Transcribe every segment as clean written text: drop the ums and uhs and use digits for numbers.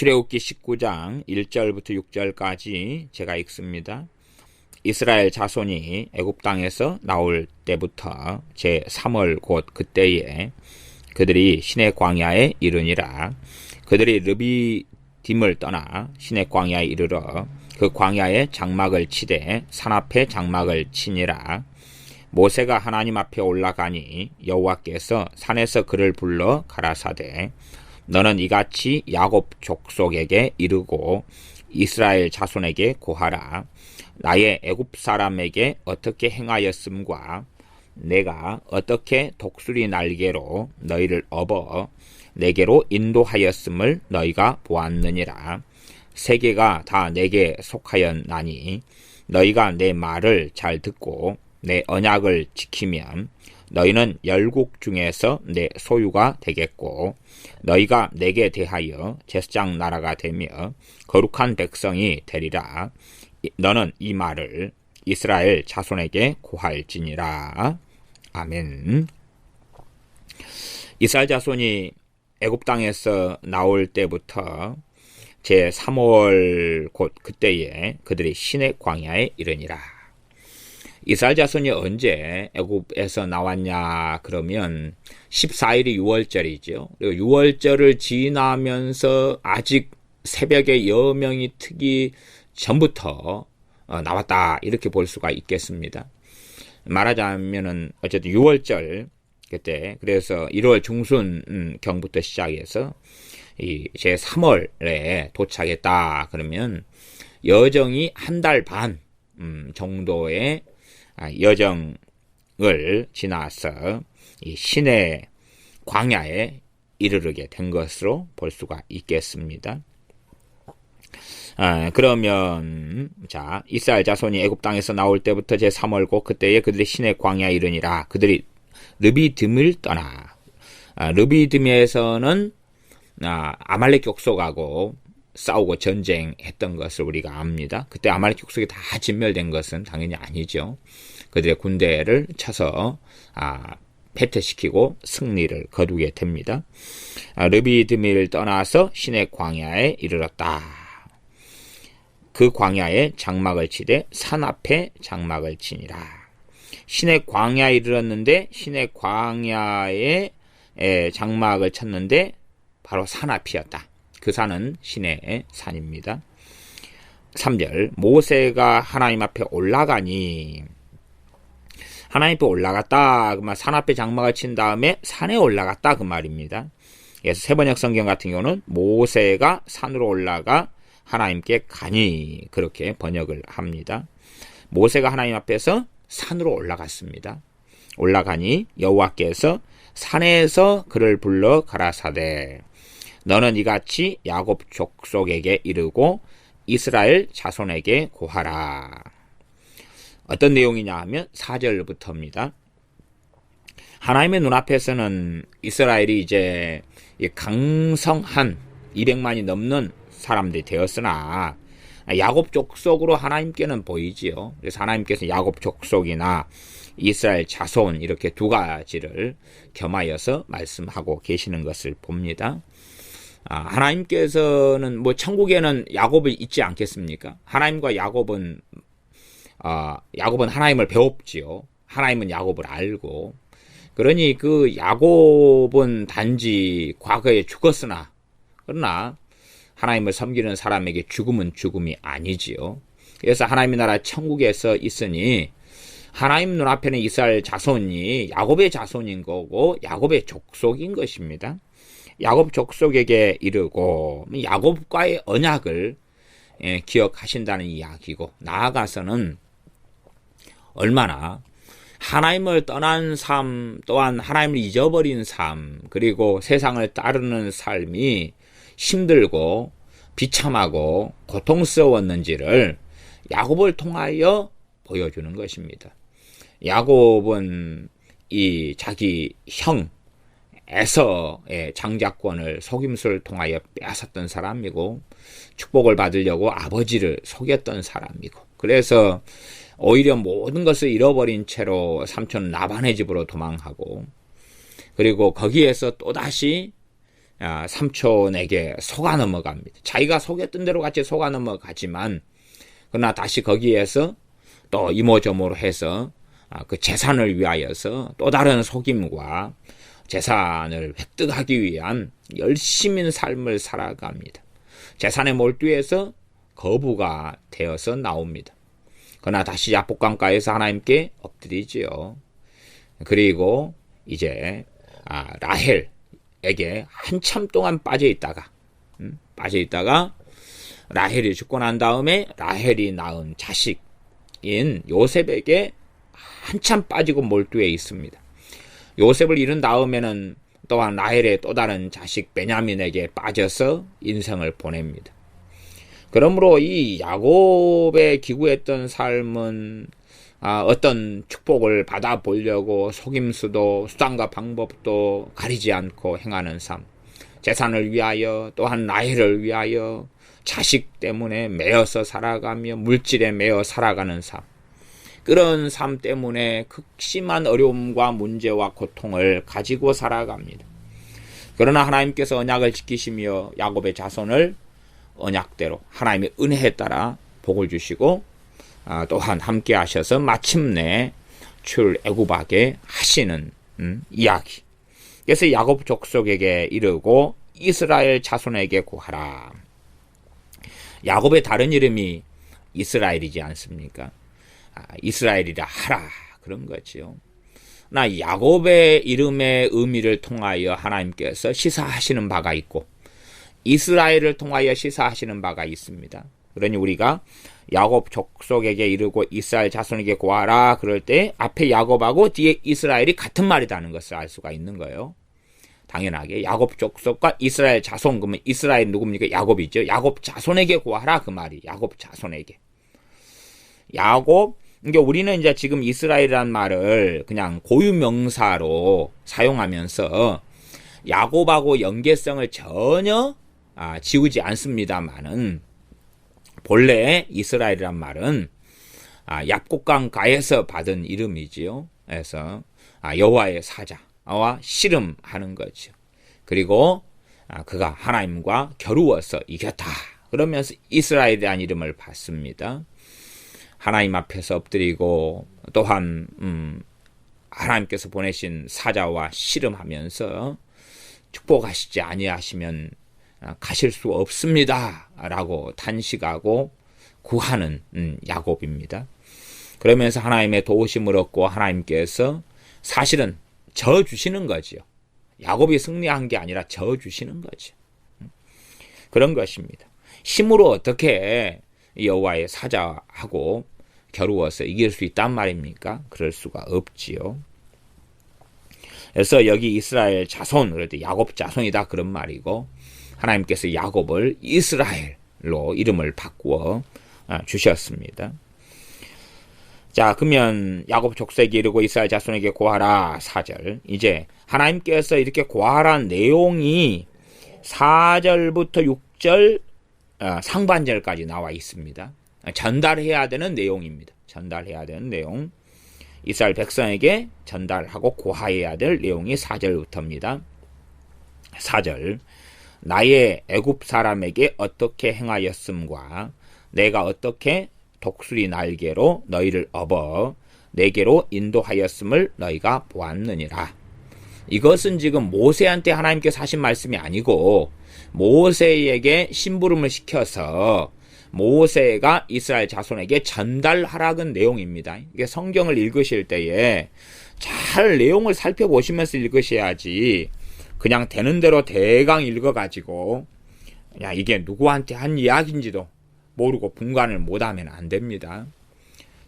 출애굽기 19장 1절부터 6절까지 제가 읽습니다. 이스라엘 자손이 애굽 땅에서 나올 때부터 제 3월 곧 그때에 그들이 시내 광야에 이르니라. 그들이 르비딤을 떠나 시내 광야에 이르러 그 광야에 장막을 치되 산 앞에 장막을 치니라. 모세가 하나님 앞에 올라가니 여호와께서 산에서 그를 불러 가라사대 너는 이같이 야곱 족속에게 이르고 이스라엘 자손에게 고하라. 나의 애굽 사람에게 어떻게 행하였음과 내가 어떻게 독수리 날개로 너희를 업어 내게로 인도하였음을 너희가 보았느니라. 세계가 다 내게 속하였나니 너희가 내 말을 잘 듣고 내 언약을 지키면 너희는 열국 중에서 내 소유가 되겠고 너희가 내게 대하여 제사장 나라가 되며 거룩한 백성이 되리라. 너는 이 말을 이스라엘 자손에게 고할지니라. 아멘. 이스라엘 자손이 애굽 땅에서 나올 때부터 제 3월 곧 그때에 그들이 시내 광야에 이르니라. 이스라엘 자손이 언제 애굽에서 나왔냐 그러면 14일이 6월절이죠. 그리고 6월절을 지나면서 아직 새벽에 여명이 트기 전부터 나왔다 이렇게 볼 수가 있겠습니다. 말하자면은 어쨌든 6월절 그때 그래서 1월 중순 경부터 시작해서 이 제 3월에 도착했다 그러면 여정이 한 달 반 정도의 여정을 지나서 이 시내 광야에 이르르게 된 것으로 볼 수가 있겠습니다. 그러면 자 이스라엘 자손이 애굽 땅에서 나올 때부터 제 3월 곧 그때에 그들이 시내 광야에 이르니라. 그들이 르비딤을 떠나 르비딤에서는 아말렉 족속하고 싸우고 전쟁했던 것을 우리가 압니다. 그때 아말렉 족속이 다 진멸된 것은 당연히 아니죠. 그들의 군대를 쳐서 패퇴시키고 승리를 거두게 됩니다. 르비딤을 떠나서 시내 광야에 이르렀다. 그 광야에 장막을 치되 산 앞에 장막을 치니라. 시내 광야에 이르렀는데 시내 광야에 장막을 쳤는데 바로 산 앞이었다. 그 산은 시내의 산입니다. 3절 모세가 하나님 앞에 올라가니 하나님 앞에 올라갔다. 그 말 산 앞에 장막을 친 다음에 산에 올라갔다 그 말입니다. 그래서 세번역 성경 같은 경우는 모세가 산으로 올라가 하나님께 가니 그렇게 번역을 합니다. 모세가 하나님 앞에서 산으로 올라갔습니다. 올라가니 여호와께서 산에서 그를 불러 가라사대 너는 이같이 야곱 족속에게 이르고 이스라엘 자손에게 고하라. 어떤 내용이냐 하면 4절부터입니다. 하나님의 눈앞에서는 이스라엘이 이제 강성한 200만이 넘는 사람들이 되었으나 야곱 족속으로 하나님께는 보이지요. 그래서 하나님께서 야곱 족속이나 이스라엘 자손 이렇게 두 가지를 겸하여서 말씀하고 계시는 것을 봅니다. 하나님께서는 뭐 천국에는 야곱이 있지 않겠습니까? 하나님과 야곱은 하나님을 배웠지요. 하나님은 야곱을 알고 그러니 그 야곱은 단지 과거에 죽었으나 그러나 하나님을 섬기는 사람에게 죽음은 죽음이 아니지요. 그래서 하나님의 나라 천국에서 있으니 하나님 눈앞에는 이스라엘 자손이 야곱의 자손인 거고 야곱의 족속인 것입니다. 야곱 족속에게 이르고 야곱과의 언약을 기억하신다는 이야기고 나아가서는 얼마나 하나님을 떠난 삶 또한 하나님을 잊어버린 삶 그리고 세상을 따르는 삶이 힘들고 비참하고 고통스러웠는지를 야곱을 통하여 보여주는 것입니다. 야곱은 이 자기 형 에서의 장자권을 속임수를 통하여 빼앗았던 사람이고 축복을 받으려고 아버지를 속였던 사람이고 그래서 오히려 모든 것을 잃어버린 채로 삼촌 라반의 집으로 도망하고 그리고 거기에서 또다시 삼촌에게 속아 넘어갑니다. 자기가 속였던 대로 같이 속아 넘어가지만 그러나 다시 거기에서 또 이모저모로 해서 그 재산을 위하여서 또 다른 속임과 재산을 획득하기 위한 열심인 삶을 살아갑니다. 재산에 몰두해서 거부가 되어서 나옵니다. 그러나 다시 야복강가에서 하나님께 엎드리지요. 그리고 이제 라헬에게 한참 동안 빠져있다가 라헬이 죽고 난 다음에 라헬이 낳은 자식인 요셉에게 한참 빠지고 몰두해 있습니다. 요셉을 잃은 다음에는 또한 라헬의 또 다른 자식 베냐민에게 빠져서 인생을 보냅니다. 그러므로 이 야곱의 기구했던 삶은 어떤 축복을 받아보려고 속임수도 수단과 방법도 가리지 않고 행하는 삶, 재산을 위하여 또한 라헬을 위하여 자식 때문에 매여서 살아가며 물질에 매여 살아가는 삶, 그런 삶 때문에 극심한 어려움과 문제와 고통을 가지고 살아갑니다. 그러나 하나님께서 언약을 지키시며 야곱의 자손을 언약대로 하나님의 은혜에 따라 복을 주시고 또한 함께 하셔서 마침내 출애굽하게 하시는 이야기. 그래서 야곱 족속에게 이르고 이스라엘 자손에게 구하라. 야곱의 다른 이름이 이스라엘이지 않습니까? 이스라엘이라 하라, 그런 거지요. 나 야곱의 이름의 의미를 통하여 하나님께서 시사하시는 바가 있고 이스라엘을 통하여 시사하시는 바가 있습니다. 그러니 우리가 야곱 족속에게 이르고 이스라엘 자손에게 구하라 그럴 때 앞에 야곱하고 뒤에 이스라엘이 같은 말이라는 것을 알 수가 있는 거예요. 당연하게 야곱 족속과 이스라엘 자손, 그러면 이스라엘 누굽니까? 야곱이죠. 야곱 자손에게 구하라, 그 말이 야곱 자손에게. 야곱, 그러니까 우리는 이제 지금 이스라엘이라는 말을 그냥 고유명사로 사용하면서 야곱하고 연계성을 전혀 지우지 않습니다만은 본래 이스라엘이란 말은 얍곡강가에서 받은 이름이지요. 그래서 여호와의 사자와 씨름하는 거죠. 그리고 그가 하나님과 겨루어서 이겼다 그러면서 이스라엘이라는 이름을 받습니다. 하나님 앞에서 엎드리고 또한 하나님께서 보내신 사자와 씨름하면서 축복하시지 아니하시면 가실 수 없습니다 라고 탄식하고 구하는 야곱입니다. 그러면서 하나님의 도우심을 얻고 하나님께서 사실은 져주시는 거지요. 야곱이 승리한 게 아니라 져주시는 거죠. 그런 것입니다. 힘으로 어떻게 여호와의 사자하고 겨루어서 이길 수 있단 말입니까? 그럴 수가 없지요. 그래서 여기 이스라엘 자손, 그럴 때 야곱 자손이다 그런 말이고 하나님께서 야곱을 이스라엘로 이름을 바꾸어 주셨습니다. 자, 그러면 야곱 족속에게 이르고 이스라엘 자손에게 구하라 4절. 이제 하나님께서 이렇게 구하라는 내용이 4절부터 6절 상반절까지 나와 있습니다. 전달해야 되는 내용입니다. 전달해야 되는 내용. 이스라엘 백성에게 전달하고 구하여야 될 내용이 4절부터입니다. 4절. 나의 애굽 사람에게 어떻게 행하였음과 내가 어떻게 독수리 날개로 너희를 업어 내게로 인도하였음을 너희가 보았느니라. 이것은 지금 모세한테 하나님께서 하신 말씀이 아니고 모세에게 심부름을 시켜서 모세가 이스라엘 자손에게 전달하라는 내용입니다. 이게 성경을 읽으실 때에 잘 내용을 살펴보시면서 읽으셔야지 그냥 되는 대로 대강 읽어가지고 야 이게 누구한테 한 이야기인지도 모르고 분간을 못하면 안 됩니다.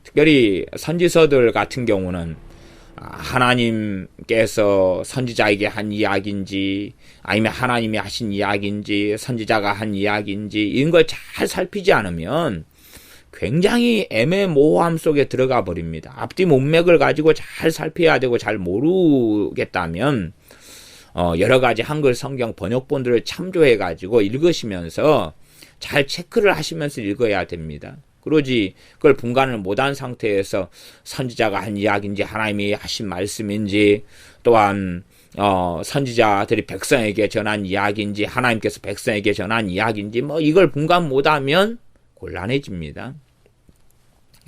특별히 선지서들 같은 경우는 하나님께서 선지자에게 한 이야기인지 아니면 하나님이 하신 이야기인지 선지자가 한 이야기인지 이런 걸 잘 살피지 않으면 굉장히 애매모호함 속에 들어가 버립니다. 앞뒤 문맥을 가지고 잘 살펴야 되고 잘 모르겠다면 여러 가지 한글 성경 번역본들을 참조해 가지고 읽으시면서 잘 체크를 하시면서 읽어야 됩니다. 그러지 그걸 분간을 못한 상태에서 선지자가 한 이야기인지 하나님이 하신 말씀인지 또한 선지자들이 백성에게 전한 이야기인지 하나님께서 백성에게 전한 이야기인지 뭐 이걸 분간 못하면 곤란해집니다.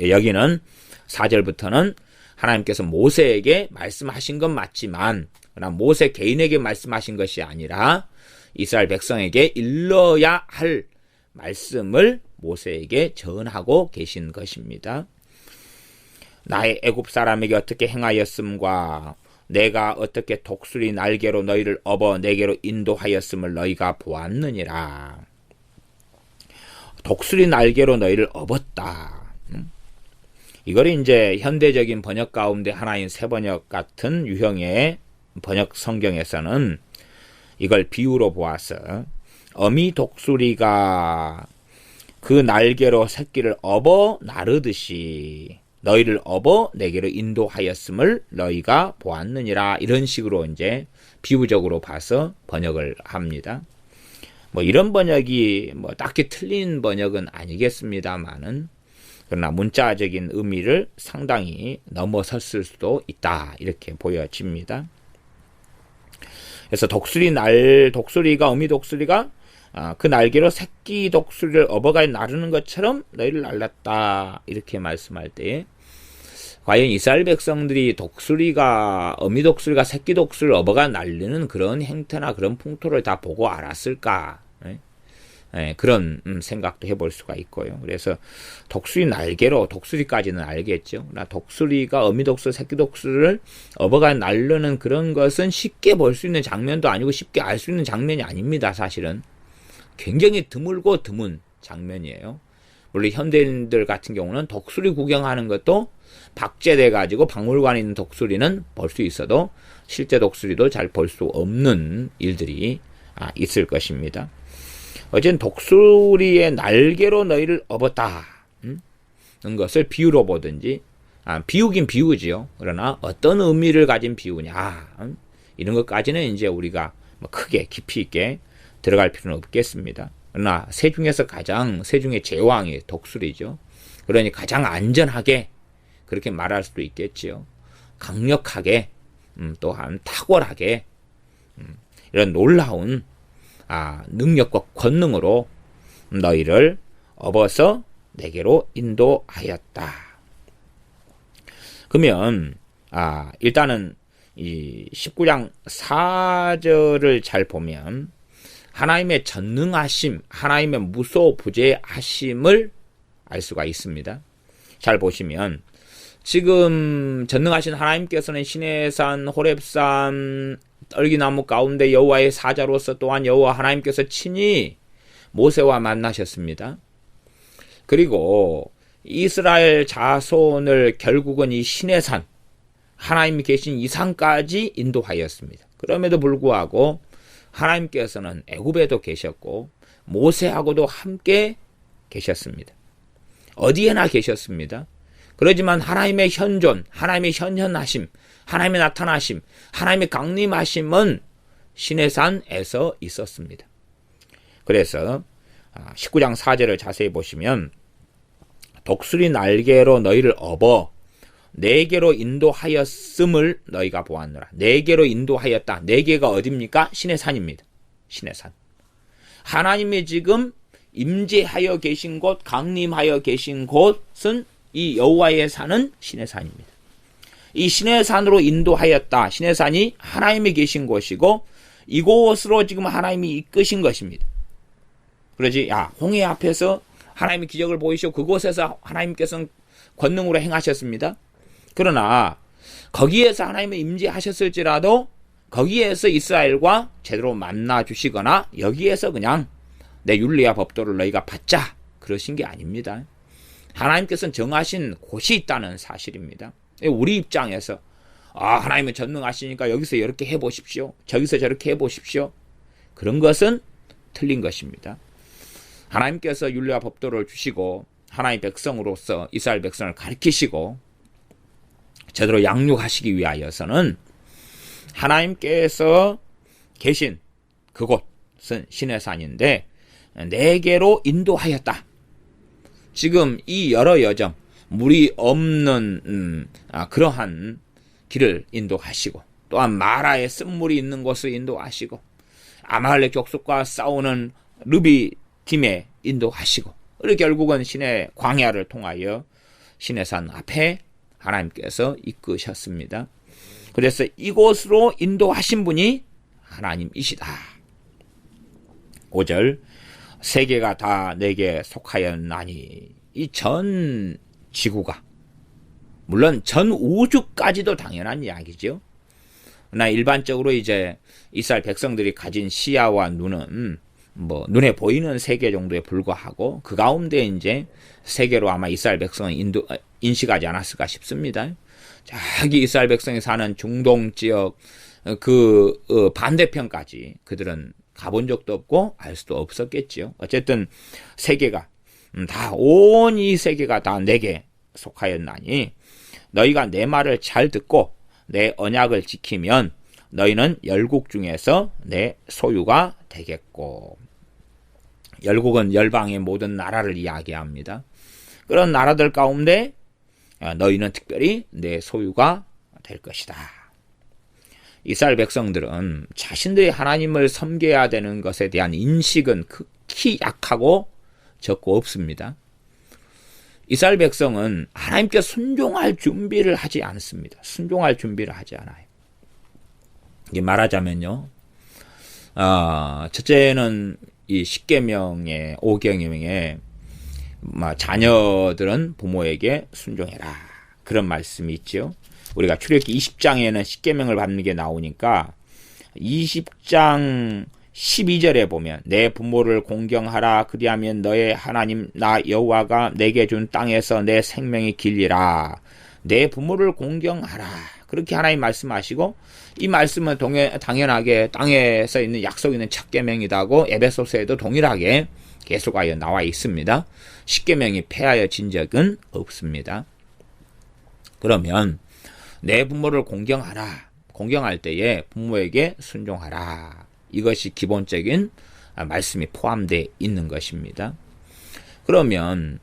여기는 4절부터는 하나님께서 모세에게 말씀하신 건 맞지만 그러나 모세 개인에게 말씀하신 것이 아니라 이스라엘 백성에게 일러야 할 말씀을 모세에게 전하고 계신 것입니다. 나의 애굽 사람에게 어떻게 행하였음과 내가 어떻게 독수리 날개로 너희를 업어 내게로 인도하였음을 너희가 보았느니라. 독수리 날개로 너희를 업었다. 이걸 이제 현대적인 번역 가운데 하나인 새번역 같은 유형의 번역 성경에서는 이걸 비유로 보아서 어미 독수리가 그 날개로 새끼를 업어 나르듯이 너희를 업어 내게로 인도하였음을 너희가 보았느니라. 이런 식으로 이제 비유적으로 봐서 번역을 합니다. 뭐 이런 번역이 뭐 딱히 틀린 번역은 아니겠습니다만은 그러나 문자적인 의미를 상당히 넘어섰을 수도 있다. 이렇게 보여집니다. 그래서 독수리가 어미 독수리가 그 날개로 새끼 독수리를 업어가 나르는 것처럼 너희를 날랐다. 이렇게 말씀할 때 과연 이스라엘 백성들이 어미 독수리가 새끼 독수리를 업어가 날리는 그런 행태나 그런 풍토를 다 보고 알았을까? 그런 생각도 해볼 수가 있고요. 그래서 독수리 날개로 독수리까지는 알겠죠. 그러나 독수리가 어미 독수리, 새끼 독수리를 업어가 날르는 그런 것은 쉽게 볼 수 있는 장면도 아니고 쉽게 알 수 있는 장면이 아닙니다. 사실은 굉장히 드물고 드문 장면이에요. 물론 현대인들 같은 경우는 독수리 구경하는 것도 박제돼 가지고 박물관에 있는 독수리는 볼 수 있어도 실제 독수리도 잘 볼 수 없는 일들이 있을 것입니다. 어쨌든 독수리의 날개로 너희를 업었다. 는 것을 비유로 보든지 비유긴 비유지요. 그러나 어떤 의미를 가진 비유냐 이런 것까지는 이제 우리가 크게 깊이 있게 들어갈 필요는 없겠습니다. 그러나 새 중의 제왕이 독수리죠. 그러니 가장 안전하게 그렇게 말할 수도 있겠지요. 강력하게 또한 탁월하게 이런 놀라운 능력과 권능으로 너희를 업어서 내게로 인도하였다. 그러면 일단은 이 19장 4절을 잘 보면 하나님의 전능하심, 하나님의 무소부재하심을 알 수가 있습니다. 잘 보시면 지금 전능하신 하나님께서는 시내산, 호렙산, 떨기나무 가운데 여호와의 사자로서 또한 여호와 하나님께서 친히 모세와 만나셨습니다. 그리고 이스라엘 자손을 결국은 이 시내산, 하나님이 계신 이 산까지 인도하였습니다. 그럼에도 불구하고 하나님께서는 애굽에도 계셨고 모세하고도 함께 계셨습니다. 어디에나 계셨습니다. 그러지만 하나님의 현존, 하나님의 현현하심, 하나님의 나타나심, 하나님의 강림하심은 시내산에서 있었습니다. 그래서 19장 4절을 자세히 보시면 독수리 날개로 너희를 업어 내게로 인도하였음을 너희가 보았노라. 내게로 인도하였다. 내게가 어디입니까? 시내산입니다. 시내산. 하나님이 지금 임재하여 계신 곳, 강림하여 계신 곳은 이 여호와의 산은 시내산입니다. 이 시내산으로 인도하였다. 시내산이 하나님이 계신 곳이고 이곳으로 지금 하나님이 이끄신 것입니다. 그러지 홍해 앞에서 하나님이 기적을 보이시고 그곳에서 하나님께서는 권능으로 행하셨습니다. 그러나 거기에서 하나님이 임재하셨을지라도 거기에서 이스라엘과 제대로 만나 주시거나 여기에서 그냥 내 윤리와 법도를 너희가 받자 그러신 게 아닙니다. 하나님께서는 정하신 곳이 있다는 사실입니다. 우리 입장에서 하나님은 전능하시니까 여기서 이렇게 해보십시오. 저기서 저렇게 해보십시오. 그런 것은 틀린 것입니다. 하나님께서 윤리와 법도를 주시고 하나님의 백성으로서 이스라엘 백성을 가르치시고 제대로 양육하시기 위하여서는 하나님께서 계신 그곳은 시내산인데 내게로 인도하였다. 지금 이 여러 여정 물이 없는 그러한 길을 인도하시고 또한 마라의 쓴물이 있는 곳을 인도하시고 아말렉 족속과 싸우는 르비딤에 인도하시고 그리고 결국은 신의 광야를 통하여 신의 산 앞에 하나님께서 이끄셨습니다. 그래서 이곳으로 인도하신 분이 하나님이시다. 5절 세계가 다 내게 속하였나니 이 전 지구가 물론 전 우주까지도 당연한 이야기죠. 그러나 일반적으로 이제 이스라엘 백성들이 가진 시야와 눈은 뭐 눈에 보이는 세계 정도에 불과하고 그 가운데 이제 세계로 아마 이스라엘 백성은 인식하지 않았을까 싶습니다. 저기 이스라엘 백성이 사는 중동 지역 그 반대편까지 그들은 가본 적도 없고 알 수도 없었겠지요. 어쨌든 세계가 온 이 세계가 다 내게 속하였나니 너희가 내 말을 잘 듣고 내 언약을 지키면 너희는 열국 중에서 내 소유가 되겠고. 열국은 열방의 모든 나라를 이야기합니다. 그런 나라들 가운데 너희는 특별히 내 소유가 될 것이다. 이스라엘 백성들은 자신들이 하나님을 섬겨야 되는 것에 대한 인식은 극히 약하고 적고 없습니다. 이스라엘 백성은 하나님께 순종할 준비를 하지 않습니다. 순종할 준비를 하지 않아요. 이게 말하자면요. 첫째는 이 10계명의 5계명에 자녀들은 부모에게 순종해라. 그런 말씀이 있죠. 우리가 출애굽기 20장에는 10계명을 받는 게 나오니까 20장 12절에 보면 내 부모를 공경하라. 그리하면 너의 하나님 나 여호와가 내게 준 땅에서 내 생명이 길리라. 내 부모를 공경하라. 그렇게 하나님 말씀하시고 이 말씀은 당연하게 땅에서 있는 약속 있는 첫 계명이라고 에베소서에도 동일하게 계속하여 나와 있습니다. 10계명이 폐하여진 적은 없습니다. 그러면 내 부모를 공경하라. 공경할 때에 부모에게 순종하라. 이것이 기본적인 말씀이 포함되어 있는 것입니다. 그러면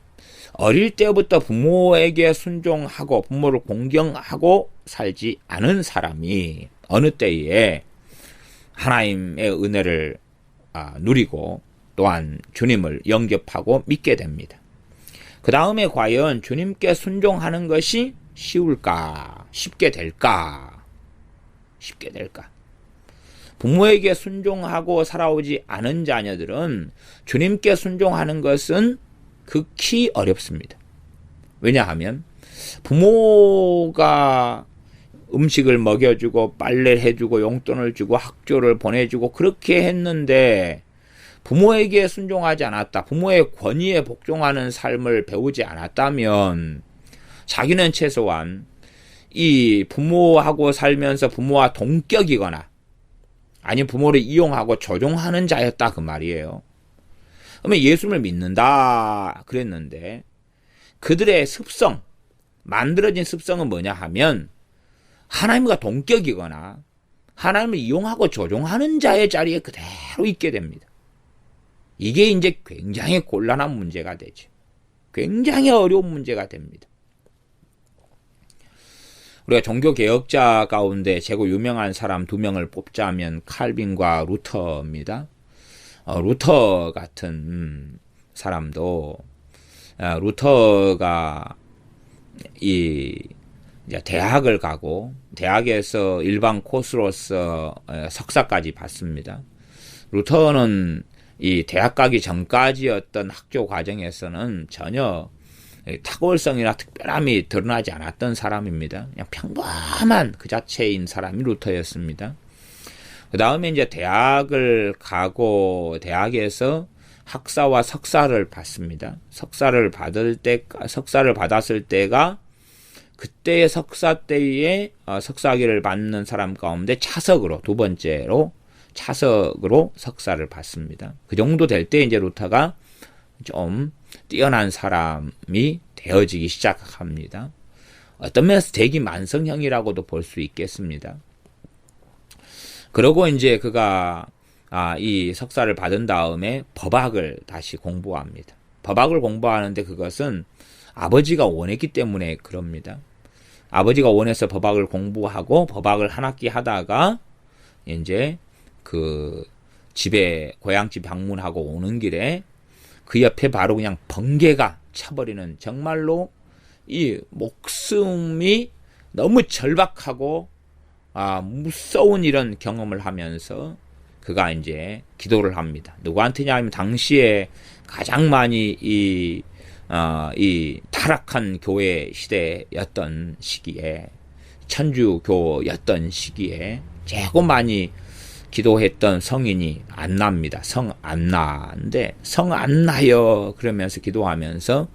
어릴 때부터 부모에게 순종하고 부모를 공경하고 살지 않은 사람이 어느 때에 하나님의 은혜를 누리고 또한 주님을 영접하고 믿게 됩니다. 그 다음에 과연 주님께 순종하는 것이 쉬울까? 쉽게 될까? 쉽게 될까? 부모에게 순종하고 살아오지 않은 자녀들은 주님께 순종하는 것은 극히 어렵습니다. 왜냐하면 부모가 음식을 먹여주고 빨래를 해주고 용돈을 주고 학교를 보내주고 그렇게 했는데 부모에게 순종하지 않았다. 부모의 권위에 복종하는 삶을 배우지 않았다면 자기는 최소한 이 부모하고 살면서 부모와 동격이거나 아니면 부모를 이용하고 조종하는 자였다 그 말이에요. 그러면 예수를 믿는다 그랬는데 그들의 습성, 만들어진 습성은 뭐냐 하면 하나님과 동격이거나 하나님을 이용하고 조종하는 자의 자리에 그대로 있게 됩니다. 이게 이제 굉장히 곤란한 문제가 되죠. 굉장히 어려운 문제가 됩니다. 우리가 종교개혁자 가운데 최고 유명한 사람 2명을 뽑자면 칼빈과 루터입니다. 루터 같은 사람도 루터가 이제 대학을 가고 대학에서 일반 코스로서 석사까지 받습니다. 루터는 이 대학 가기 전까지였던 학교 과정에서는 전혀 탁월성이나 특별함이 드러나지 않았던 사람입니다. 그냥 평범한 그 자체인 사람이 루터였습니다. 그 다음에 이제 대학을 가고 대학에서 학사와 석사를 받습니다. 석사를 받았을 때가 그때의 석사 때에 석사학위를 받는 사람 가운데 차석으로 두 번째로 차석으로 석사를 받습니다. 그 정도 될 때 이제 루터가 좀 뛰어난 사람이 되어지기 시작합니다. 어떤 면에서 대기만성형이라고도 볼 수 있겠습니다. 그러고 이제 그가 이 석사를 받은 다음에 법학을 다시 공부합니다. 법학을 공부하는데 그것은 아버지가 원했기 때문에 그럽니다. 아버지가 원해서 법학을 공부하고 법학을 한 학기 하다가 이제 그 집에 고향집 방문하고 오는 길에 그 옆에 바로 그냥 번개가 쳐버리는 정말로 이 목숨이 너무 절박하고 무서운 이런 경험을 하면서 그가 이제 기도를 합니다. 누구한테냐 하면 당시에 가장 많이 이 타락한 교회 시대였던 시기에 천주교였던 시기에 최고 많이 기도했던 성인이 안나입니다. 성 안나인데 성 안나여 그러면서 기도하면서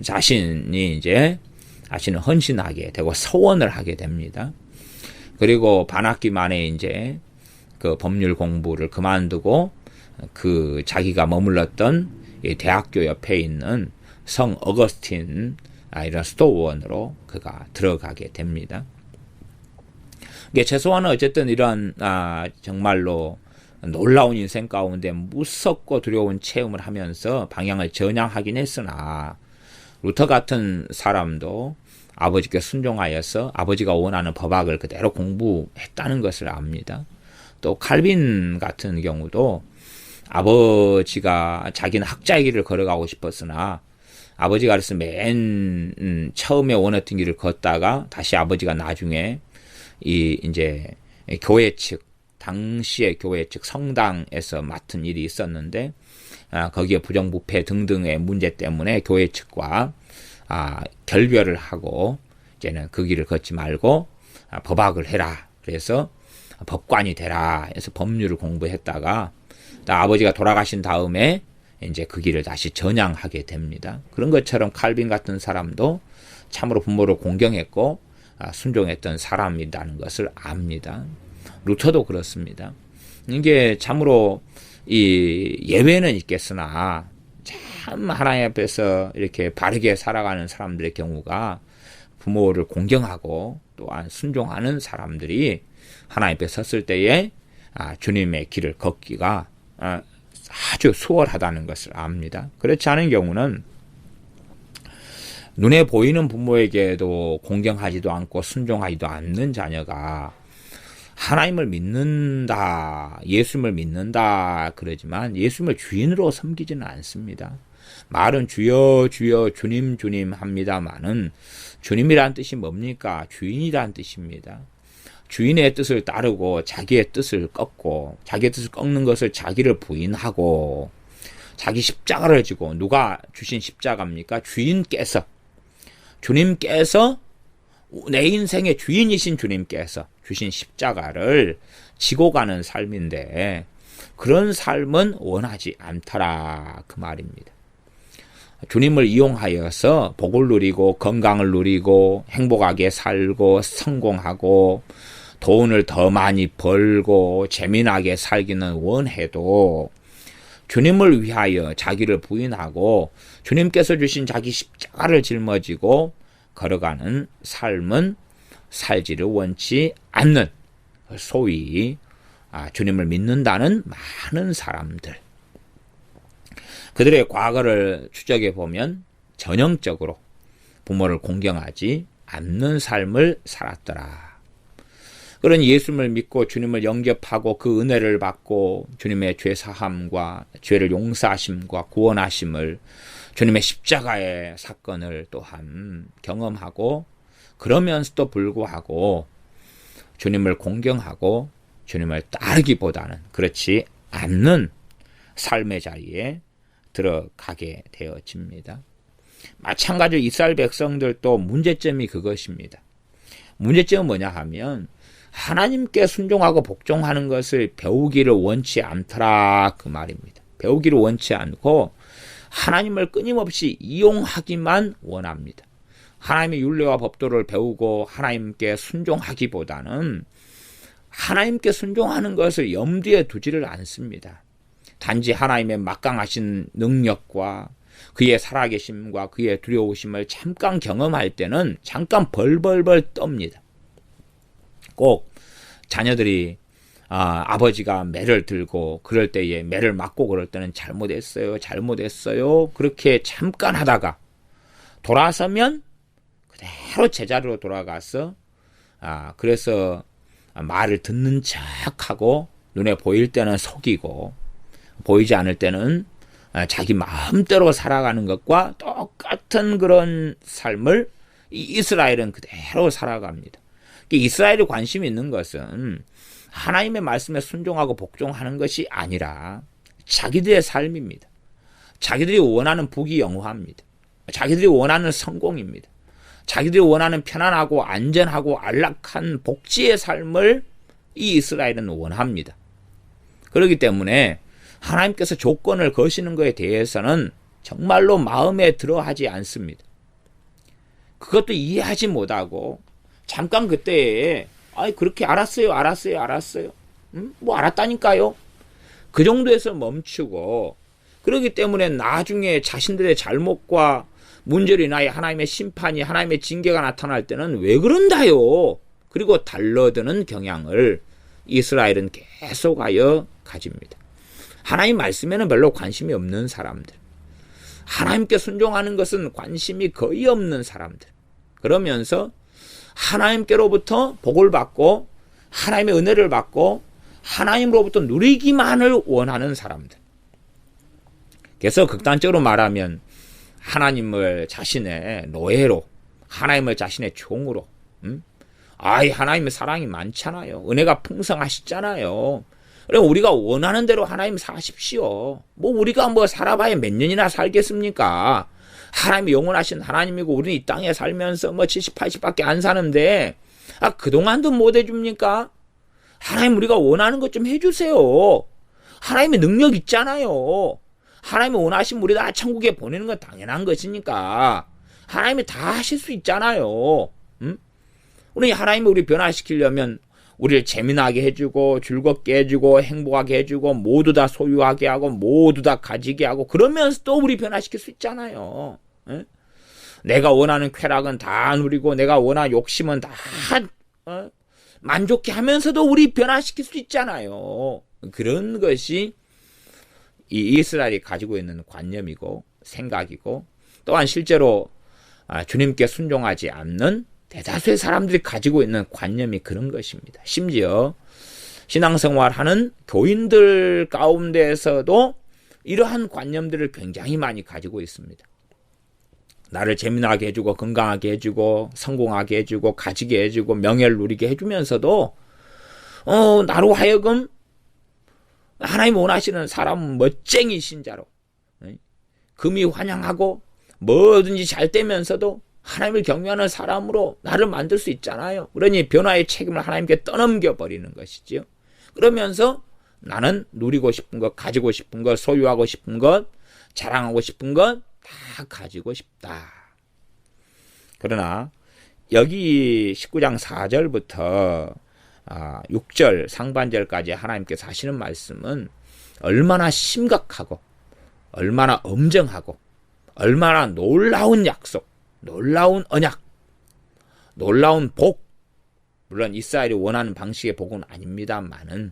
자신은 헌신하게 되고 서원을 하게 됩니다. 그리고 반학기 만에 이제 그 법률 공부를 그만두고 그 자기가 머물렀던 이 대학교 옆에 있는 성 어거스틴 이런 수도원으로 그가 들어가게 됩니다. 최소한은 어쨌든 이런 정말로 놀라운 인생 가운데 무섭고 두려운 체험을 하면서 방향을 전향하긴 했으나 루터 같은 사람도 아버지께 순종하여서 아버지가 원하는 법학을 그대로 공부했다는 것을 압니다. 또 칼빈 같은 경우도 아버지가 자기는 학자의 길을 걸어가고 싶었으나 아버지가 그래서 맨 처음에 원했던 길을 걷다가 다시 아버지가 나중에 이제 교회 측 당시의 교회 측 성당에서 맡은 일이 있었는데 거기에 부정부패 등등의 문제 때문에 교회 측과 결별을 하고 이제는 그 길을 걷지 말고 법학을 해라. 그래서 법관이 되라. 해서 법률을 공부했다가 아버지가 돌아가신 다음에 이제 그 길을 다시 전향하게 됩니다. 그런 것처럼 칼빈 같은 사람도 참으로 부모를 공경했고 순종했던 사람이라는 것을 압니다. 루터도 그렇습니다. 이게 참으로 이 예외는 있겠으나 참 하나님 앞에서 이렇게 바르게 살아가는 사람들의 경우가 부모를 공경하고 또한 순종하는 사람들이 하나님 앞에 섰을 때에 주님의 길을 걷기가 아주 수월하다는 것을 압니다. 그렇지 않은 경우는 눈에 보이는 부모에게도 공경하지도 않고 순종하지도 않는 자녀가 하나님을 믿는다, 예수님을 믿는다 그러지만 예수님을 주인으로 섬기지는 않습니다. 말은 주여 주여 주님 주님 합니다마는 주님이란 뜻이 뭡니까? 주인이란 뜻입니다. 주인의 뜻을 따르고 자기의 뜻을 꺾고 자기의 뜻을 꺾는 것을 자기를 부인하고 자기 십자가를 지고 누가 주신 십자가입니까? 주님께서 내 인생의 주인이신 주님께서 주신 십자가를 지고 가는 삶인데 그런 삶은 원하지 않더라 그 말입니다. 주님을 이용하여서 복을 누리고 건강을 누리고 행복하게 살고 성공하고 돈을 더 많이 벌고 재미나게 살기는 원해도 주님을 위하여 자기를 부인하고 주님께서 주신 자기 십자가를 짊어지고 걸어가는 삶은 살지를 원치 않는 소위 주님을 믿는다는 많은 사람들. 그들의 과거를 추적해 보면 전형적으로 부모를 공경하지 않는 삶을 살았더라. 그런 예수님을 믿고 주님을 영접하고 그 은혜를 받고 주님의 죄사함과 죄를 용서하심과 구원하심을 주님의 십자가의 사건을 또한 경험하고 그러면서도 불구하고 주님을 공경하고 주님을 따르기보다는 그렇지 않는 삶의 자리에 들어가게 되어집니다. 마찬가지로 이스라엘 백성들도 문제점이 그것입니다. 문제점은 뭐냐 하면 하나님께 순종하고 복종하는 것을 배우기를 원치 않더라 그 말입니다. 배우기를 원치 않고 하나님을 끊임없이 이용하기만 원합니다. 하나님의 율례와 법도를 배우고 하나님께 순종하기보다는 하나님께 순종하는 것을 염두에 두지를 않습니다. 단지 하나님의 막강하신 능력과 그의 살아계심과 그의 두려우심을 잠깐 경험할 때는 잠깐 벌벌벌 떱니다. 꼭 자녀들이 아버지가 매를 들고 그럴 때에 매를 맞고 그럴 때는 잘못했어요 그렇게 잠깐 하다가 돌아서면 그대로 제자리로 돌아가서 그래서 말을 듣는 척하고 눈에 보일 때는 속이고 보이지 않을 때는 자기 마음대로 살아가는 것과 똑같은 그런 삶을 이 이스라엘은 그대로 살아갑니다. 이스라엘이 관심이 있는 것은 하나님의 말씀에 순종하고 복종하는 것이 아니라 자기들의 삶입니다. 자기들이 원하는 부귀영화입니다. 자기들이 원하는 성공입니다. 자기들이 원하는 편안하고 안전하고 안락한 복지의 삶을 이 이스라엘은 원합니다. 그렇기 때문에 하나님께서 조건을 거시는 것에 대해서는 정말로 마음에 들어하지 않습니다. 그것도 이해하지 못하고 잠깐 그때에 그렇게 알았어요. 뭐 알았다니까요. 그 정도에서 멈추고 그렇기 때문에 나중에 자신들의 잘못과 문제로 인하여 하나님의 심판이 하나님의 징계가 나타날 때는 왜 그런다요. 그리고 달러드는 경향을 이스라엘은 계속하여 가집니다. 하나님 말씀에는 별로 관심이 없는 사람들, 하나님께 순종하는 것은 관심이 거의 없는 사람들, 그러면서 하나님께로부터 복을 받고 하나님의 은혜를 받고 하나님으로부터 누리기만을 원하는 사람들. 그래서 극단적으로 말하면 하나님을 자신의 노예로, 하나님을 자신의 종으로, 하나님의 사랑이 많잖아요. 은혜가 풍성하시잖아요. 그럼 우리가 원하는 대로 하나님 사십시오. 우리가 살아봐야 몇 년이나 살겠습니까? 하나님이 영원하신 하나님이고 우리는 이 땅에 살면서 70, 80밖에 안 사는데 그동안도 못 해줍니까? 하나님 우리가 원하는 것 좀 해주세요. 하나님의 능력 있잖아요. 하나님이 원하시면 우리 다 천국에 보내는 건 당연한 것이니까 하나님이 다 하실 수 있잖아요. 우리 하나님이 우리 변화시키려면 우리를 재미나게 해주고 즐겁게 해주고 행복하게 해주고 모두 다 소유하게 하고 모두 다 가지게 하고 그러면서 또 우리 변화시킬 수 있잖아요. 내가 원하는 쾌락은 다 누리고 내가 원하는 욕심은 다 만족해 하면서도 우리 변화시킬 수 있잖아요. 그런 것이 이 이스라엘이 가지고 있는 관념이고 생각이고 또한 실제로 주님께 순종하지 않는 대다수의 사람들이 가지고 있는 관념이 그런 것입니다. 심지어 신앙생활하는 교인들 가운데에서도 이러한 관념들을 굉장히 많이 가지고 있습니다. 나를 재미나게 해주고 건강하게 해주고 성공하게 해주고 가지게 해주고 명예를 누리게 해주면서도 나로 하여금 하나님 원하시는 사람 멋쟁이 신자로 금이 환영하고 뭐든지 잘 되면서도 하나님을 경외하는 사람으로 나를 만들 수 있잖아요. 그러니 변화의 책임을 하나님께 떠넘겨버리는 것이죠. 그러면서 나는 누리고 싶은 것, 가지고 싶은 것, 소유하고 싶은 것, 자랑하고 싶은 것 다 가지고 싶다. 그러나 여기 19장 4절부터 6절 상반절까지 하나님께서 하시는 말씀은 얼마나 심각하고 얼마나 엄정하고 얼마나 놀라운 약속, 놀라운 언약, 놀라운 복, 물론 이스라엘이 원하는 방식의 복은 아닙니다만은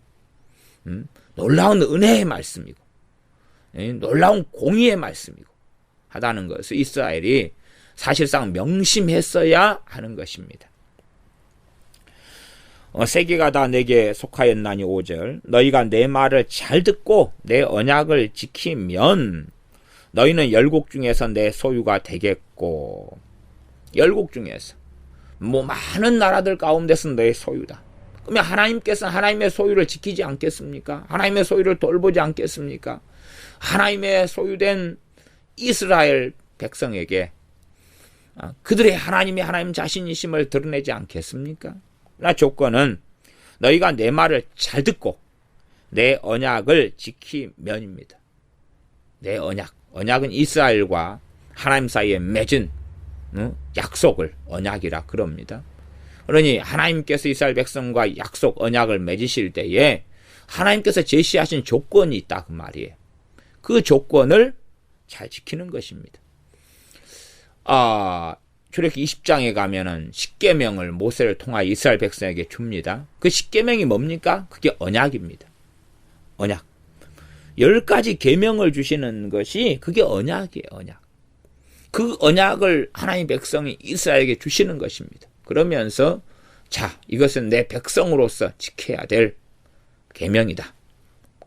놀라운 은혜의 말씀이고 놀라운 공의의 말씀이고 하다는 것을 이스라엘이 사실상 명심했어야 하는 것입니다. 세계가 다 내게 속하였나니 5절 너희가 내 말을 잘 듣고 내 언약을 지키면 너희는 열국 중에서 내 소유가 되겠고 열국 중에서 많은 나라들 가운데서 내 소유다. 그러면 하나님께서는 하나님의 소유를 지키지 않겠습니까? 하나님의 소유를 돌보지 않겠습니까? 하나님의 소유된 이스라엘 백성에게 그들의 하나님이 하나님 자신이심을 드러내지 않겠습니까? 나 조건은 너희가 내 말을 잘 듣고 내 언약을 지키면입니다. 내 언약은 이스라엘과 하나님 사이에 맺은 약속을 언약이라 그럽니다. 그러니 하나님께서 이스라엘 백성과 약속 언약을 맺으실 때에 하나님께서 제시하신 조건이 있다 그 말이에요. 그 조건을 잘 지키는 것입니다. 출애굽기 20장에 가면은 십계명을 모세를 통하여 이스라엘 백성에게 줍니다. 그 십계명이 뭡니까? 그게 언약입니다. 언약. 10가지 계명을 주시는 것이 그게 언약이에요. 언약. 그 언약을 하나님 백성이 이스라엘에게 주시는 것입니다. 그러면서 자, 이것은 내 백성으로서 지켜야 될 계명이다.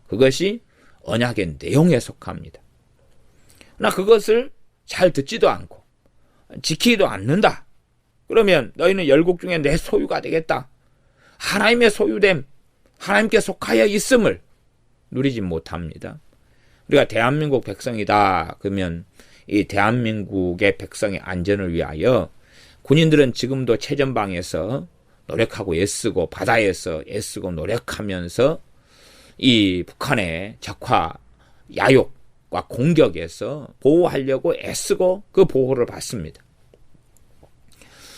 그것이 언약의 내용에 속합니다. 그러나 그것을 잘 듣지도 않고 지키지도 않는다. 그러면 너희는 열국 중에 내 소유가 되겠다. 하나님의 소유됨, 하나님께 속하여 있음을 누리지 못합니다. 우리가 대한민국 백성이다. 그러면 이 대한민국의 백성의 안전을 위하여 군인들은 지금도 최전방에서 노력하고 애쓰고 바다에서 애쓰고 노력하면서 이 북한의 적화, 야욕과 공격에서 보호하려고 애쓰고 그 보호를 받습니다.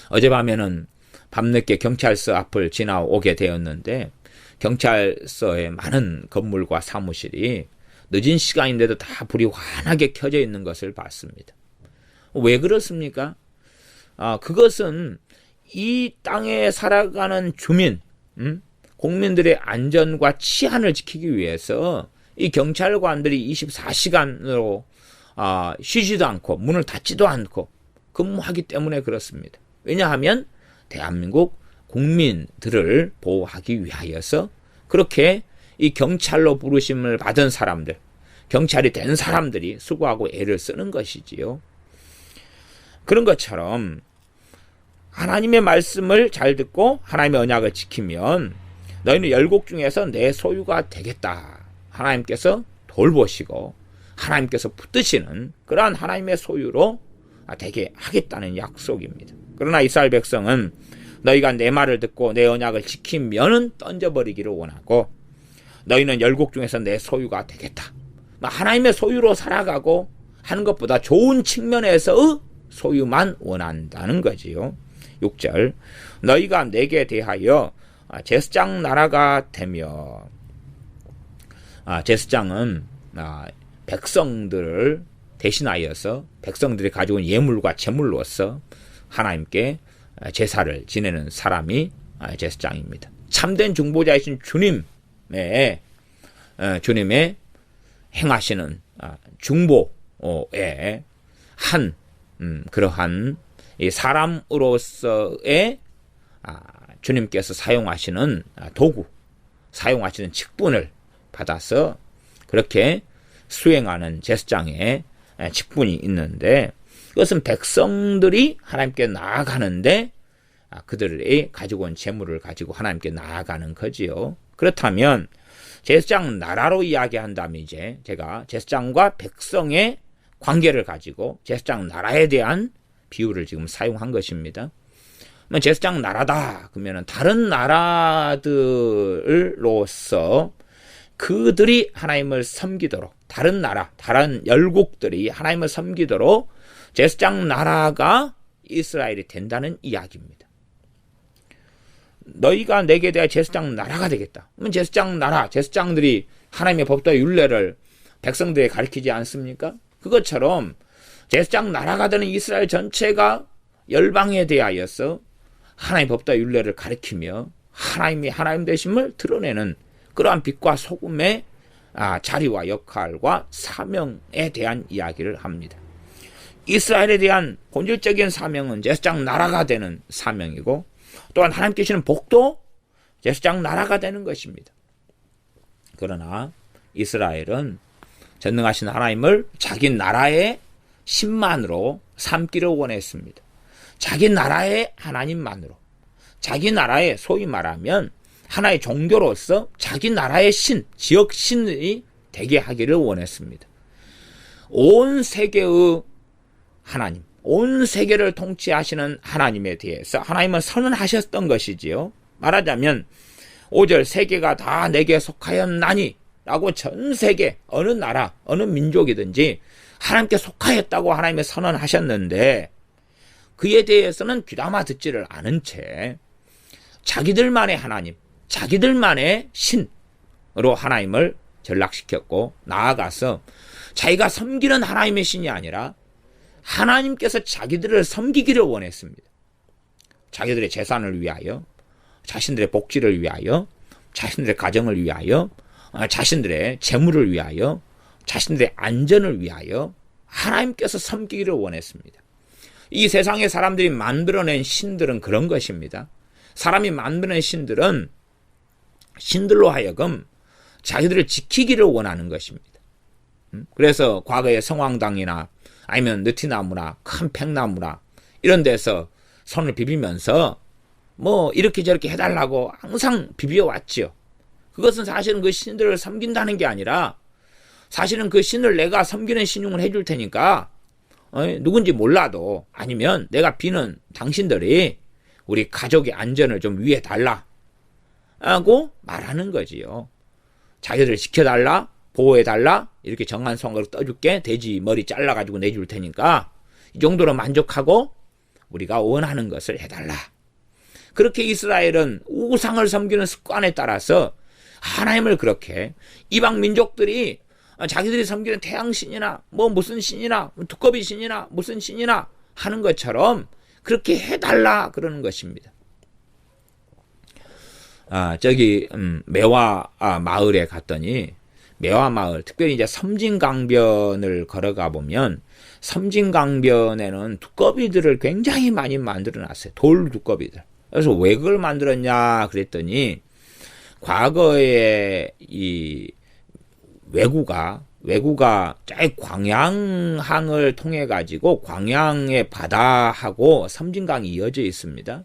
어젯밤에는 밤늦게 경찰서 앞을 지나오게 되었는데 경찰서의 많은 건물과 사무실이 늦은 시간인데도 다 불이 환하게 켜져 있는 것을 봤습니다. 왜 그렇습니까? 그것은 이 땅에 살아가는 주민, 국민들의 안전과 치안을 지키기 위해서 이 경찰관들이 24시간으로 쉬지도 않고 문을 닫지도 않고 근무하기 때문에 그렇습니다. 왜냐하면 대한민국 국민들을 보호하기 위하여서 그렇게 이 경찰로 부르심을 받은 사람들, 경찰이 된 사람들이 수고하고 애를 쓰는 것이지요. 그런 것처럼 하나님의 말씀을 잘 듣고 하나님의 언약을 지키면 너희는 열국 중에서 내 소유가 되겠다. 하나님께서 돌보시고 하나님께서 붙드시는 그러한 하나님의 소유로 되게 하겠다는 약속입니다. 그러나 이스라엘 백성은 너희가 내 말을 듣고 내 언약을 지키면은 던져버리기를 원하고 너희는 열국 중에서 내 소유가 되겠다. 하나님의 소유로 살아가고 하는 것보다 좋은 측면에서의 소유만 원한다는 거지요. 6절 너희가 내게 대하여 제사장 나라가 되며 제사장은 백성들을 대신하여서 백성들이 가지고 온 예물과 제물로서 하나님께 제사를 지내는 사람이 제사장입니다. 참된 중보자이신 주님의 행하시는 중보의 한 그러한 이 사람으로서의 주님께서 사용하시는 도구, 사용하시는 직분을 받아서 그렇게 수행하는 제사장의 직분이 있는데 그것은 백성들이 하나님께 나아가는데 그들이 가지고 온 재물을 가지고 하나님께 나아가는 거지요. 그렇다면 제사장 나라로 이야기한다면 이제 제가 제사장과 백성의 관계를 가지고 제사장 나라에 대한 비유를 지금 사용한 것입니다. 제사장 나라다 그러면 다른 나라들로서 그들이 하나님을 섬기도록 다른 나라, 다른 열국들이 하나님을 섬기도록 제사장 나라가 이스라엘이 된다는 이야기입니다. 너희가 내게 대하여 제사장 나라가 되겠다. 그러면 제사장 나라, 제사장들이 하나님의 법도와 율례를 백성들에게 가르치지 않습니까? 그것처럼 제사장 나라가 되는 이스라엘 전체가 열방에 대하여서 하나님의 법도와 율례를 가르치며 하나님이 하나님 되심을 드러내는 그러한 빛과 소금의 자리와 역할과 사명에 대한 이야기를 합니다. 이스라엘에 대한 본질적인 사명은 제사장 나라가 되는 사명이고 또한 하나님께 주시는 복도 제사장 나라가 되는 것입니다. 그러나 이스라엘은 전능하신 하나님을 자기 나라의 신만으로 삼기를 원했습니다. 자기 나라의 하나님만으로 자기 나라의 소위 말하면 하나의 종교로서 자기 나라의 신, 지역 신이 되게 하기를 원했습니다. 온 세계의 하나님, 온 세계를 통치하시는 하나님에 대해서 하나님은 선언하셨던 것이지요. 말하자면 5절 세계가 다 내게 속하였나니 라고 전 세계 어느 나라, 어느 민족이든지 하나님께 속하였다고 하나님이 선언하셨는데 그에 대해서는 귀담아 듣지를 않은 채 자기들만의 하나님, 자기들만의 신으로 하나님을 전락시켰고 나아가서 자기가 섬기는 하나님의 신이 아니라 하나님께서 자기들을 섬기기를 원했습니다. 자기들의 재산을 위하여, 자신들의 복지를 위하여, 자신들의 가정을 위하여, 자신들의 재물을 위하여, 자신들의 안전을 위하여 하나님께서 섬기기를 원했습니다. 이 세상의 사람들이 만들어낸 신들은 그런 것입니다. 사람이 만드는 신들은 신들로 하여금 자기들을 지키기를 원하는 것입니다. 그래서 과거에 성황당이나 아니면 느티나무나 큰 팽나무나 이런 데서 손을 비비면서 뭐 이렇게 저렇게 해달라고 항상 비벼왔지요. 그것은 사실은 그 신들을 섬긴다는 게 아니라 사실은 그 신을 내가 섬기는 신용을 해줄 테니까 누군지 몰라도 아니면 내가 비는 당신들이 우리 가족의 안전을 좀 위해 달라 하고 말하는 거지요. 자기들을 지켜달라, 보호해달라, 이렇게 정한 손으로 떠줄게, 돼지 머리 잘라가지고 내줄 테니까 이 정도로 만족하고 우리가 원하는 것을 해달라. 그렇게 이스라엘은 우상을 섬기는 습관에 따라서 하나님을 그렇게 이방 민족들이 자기들이 섬기는 태양신이나 뭐 무슨 신이나 두꺼비 신이나 무슨 신이나 하는 것처럼 그렇게 해달라 그러는 것입니다. 매화 마을에 갔더니 매화 마을, 특별히 이제 섬진강변을 걸어가 보면 섬진강변에는 두꺼비들을 굉장히 많이 만들어 놨어요. 돌 두꺼비들. 그래서 왜 그걸 만들었냐 그랬더니 과거에 이 왜구가 저기 광양항을 통해 가지고 광양의 바다하고 섬진강이 이어져 있습니다.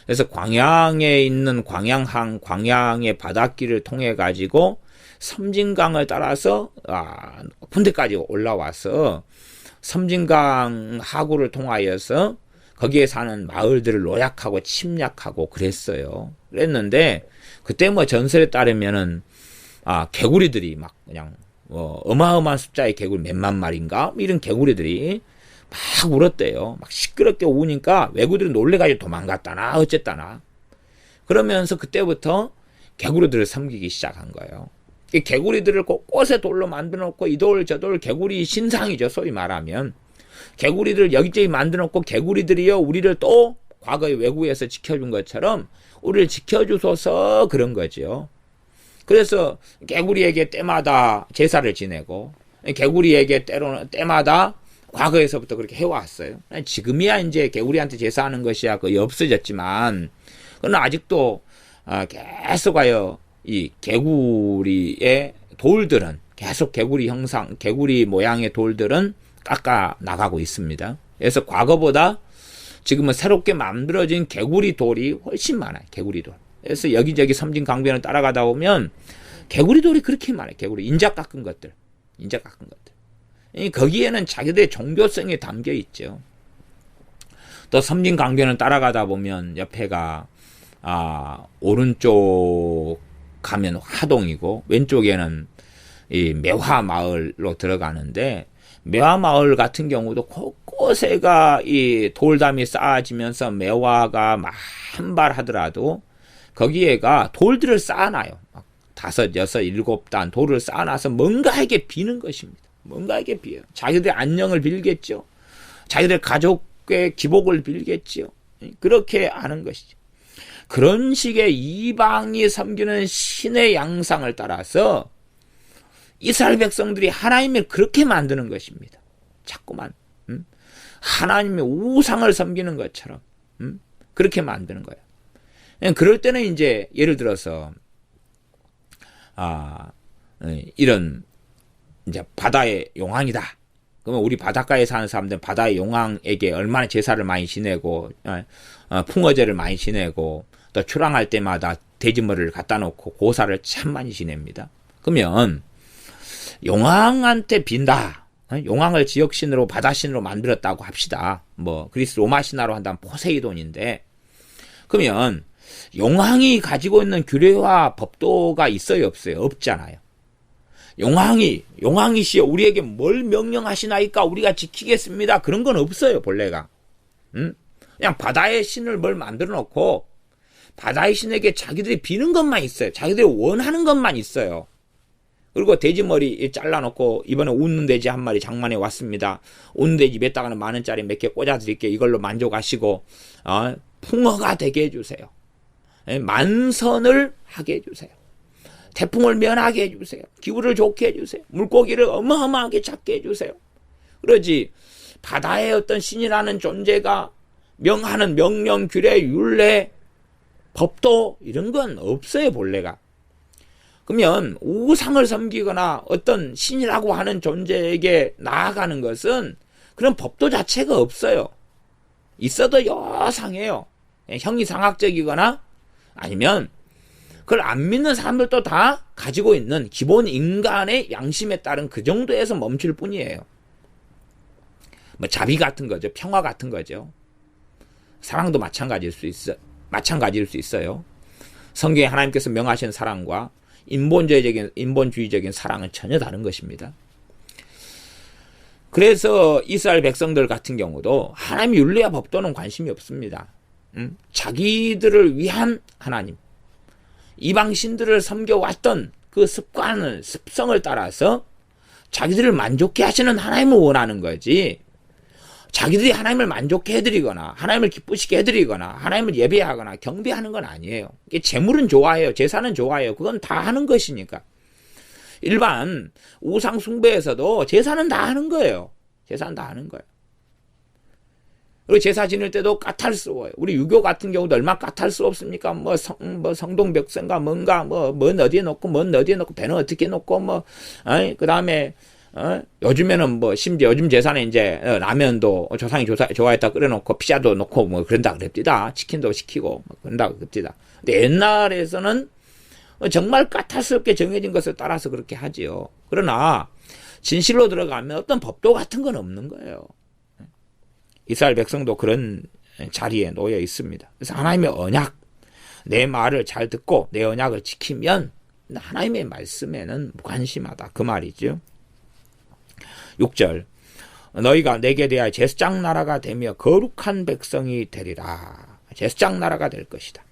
그래서 광양에 있는 광양항, 광양의 바닷길을 통해 가지고 섬진강을 따라서 높은 데까지 올라와서 섬진강 하구를 통하여서 거기에 사는 마을들을 노약하고 침략하고 그랬어요. 그랬는데 그때 뭐 전설에 따르면은 개구리들이 막 그냥 어마어마한 숫자의 개구리 몇만 마리인가 이런 개구리들이 막 울었대요. 막 시끄럽게 우니까 왜구들이 놀래가지고 도망갔다나 어쨌다나 그러면서 그때부터 개구리들을 섬기기 시작한 거예요. 이 개구리들을 곳곳에 돌로 만들어 놓고 이 돌 저 돌 개구리 신상이죠. 소위 말하면 개구리들 여기저기 만들어 놓고 개구리들이요 우리를 또 과거의 외구에서 지켜준 것처럼 우리를 지켜주소서 그런 거죠. 그래서 개구리에게 때마다 제사를 지내고 개구리에게 때마다 과거에서부터 그렇게 해왔어요. 지금이야 이제 개구리한테 제사하는 것이야 거의 없어졌지만 그러나 아직도 계속하여 이 개구리의 돌들은 계속 개구리 모양의 돌들은 깎아 나가고 있습니다. 그래서 과거보다 지금은 새롭게 만들어진 개구리 돌이 훨씬 많아요. 개구리 돌. 그래서 여기저기 섬진강변을 따라가다 보면 개구리 돌이 그렇게 많아요. 개구리 인자 깎은 것들. 거기에는 자기들의 종교성이 담겨 있죠. 또 섬진강변을 따라가다 보면 옆에가 오른쪽 가면 화동이고 왼쪽에는 이 매화 마을로 들어가는데 매화 마을 같은 경우도 곳곳에가 이 돌담이 쌓아지면서 매화가 만발하더라도 거기에가 돌들을 쌓아놔요. 5, 6, 7단 돌을 쌓아놔서 뭔가에게 비는 것입니다. 뭔가에게 비어요. 자기들의 안녕을 빌겠죠. 자기들 가족의 기복을 빌겠죠. 그렇게 하는 것이죠. 그런 식의 이방이 섬기는 신의 양상을 따라서 이스라엘 백성들이 하나님을 그렇게 만드는 것입니다. 자꾸만 하나님의 우상을 섬기는 것처럼 그렇게 만드는 거예요. 그럴 때는 이제 예를 들어서 이런 이제 바다의 용왕이다. 그러면 우리 바닷가에 사는 사람들은 바다의 용왕에게 얼마나 제사를 많이 지내고 풍어제를 많이 지내고 또 출항할 때마다 돼지머리를 갖다 놓고 고사를 참 많이 지냅니다. 그러면 용왕한테 빈다. 용왕을 지역신으로 바다신으로 만들었다고 합시다. 뭐 그리스 로마 신화로 한다면 포세이돈인데 그러면 용왕이 가지고 있는 규례와 법도가 있어요 없어요? 없잖아요. 용왕이시여 우리에게 뭘 명령하시나이까 우리가 지키겠습니다. 그런 건 없어요 본래가. 그냥 바다의 신을 뭘 만들어 놓고 바다의 신에게 자기들이 비는 것만 있어요. 자기들이 원하는 것만 있어요. 그리고 돼지 머리 잘라놓고 이번에 웃는 돼지 한 마리 장만해 왔습니다. 웃는 돼지 몇 다가는 10,000원짜리 몇 개 꽂아드릴게요. 이걸로 만족하시고 풍어가 되게 해주세요. 만선을 하게 해주세요. 태풍을 면하게 해주세요. 기후를 좋게 해주세요. 물고기를 어마어마하게 잡게 해주세요. 그러지 바다의 어떤 신이라는 존재가 명하는 명령, 규례, 율례, 법도 이런 건 없어요, 본래가. 그러면 우상을 섬기거나 어떤 신이라고 하는 존재에게 나아가는 것은 그런 법도 자체가 없어요. 있어도 여상해요. 형이상학적이거나 아니면 그걸 안 믿는 사람들도 다 가지고 있는 기본 인간의 양심에 따른 그 정도에서 멈출 뿐이에요. 뭐 자비 같은 거죠. 평화 같은 거죠. 사랑도 마찬가지일 수 있어요. 성경에 하나님께서 명하신 사랑과 인본주의적인 사랑은 전혀 다른 것입니다. 그래서 이스라엘 백성들 같은 경우도 하나님 율례와 법도는 관심이 없습니다. 자기들을 위한 하나님, 이방신들을 섬겨왔던 그 습성을 따라서 자기들을 만족해 하시는 하나님을 원하는 거지, 자기들이 하나님을 만족해 해드리거나 하나님을 기쁘시게 해드리거나 하나님을 예배하거나 경배하는 건 아니에요. 재물은 좋아해요. 제사는 좋아해요. 그건 다 하는 것이니까. 일반 우상 숭배에서도 제사는 다 하는 거예요. 제사는 다 하는 거예요. 그리고 제사 지낼 때도 까탈스러워요. 우리 유교 같은 경우도 얼마나 까탈스럽습니까? 성동벽선가 뭔가 뭔 어디에 놓고 뭔 어디에 놓고 배는 어떻게 놓고 그 다음에 요즘에는 심지어 요즘 제사는 이제 라면도 조상이 좋아했다 끓여놓고 피자도 놓고 그런다 그럽디다. 치킨도 시키고 그런다 그럽디다. 근데 옛날에서는 정말 까탈스럽게 정해진 것을 따라서 그렇게 하지요. 그러나 진실로 들어가면 어떤 법도 같은 건 없는 거예요. 이스라엘 백성도 그런 자리에 놓여 있습니다. 그래서 하나님의 언약, 내 말을 잘 듣고 내 언약을 지키면 하나님의 말씀에는 무관심하다, 그 말이죠. 6절, 너희가 내게 대하여 제사장 나라가 되며 거룩한 백성이 되리라. 제사장 나라가 될 것이다.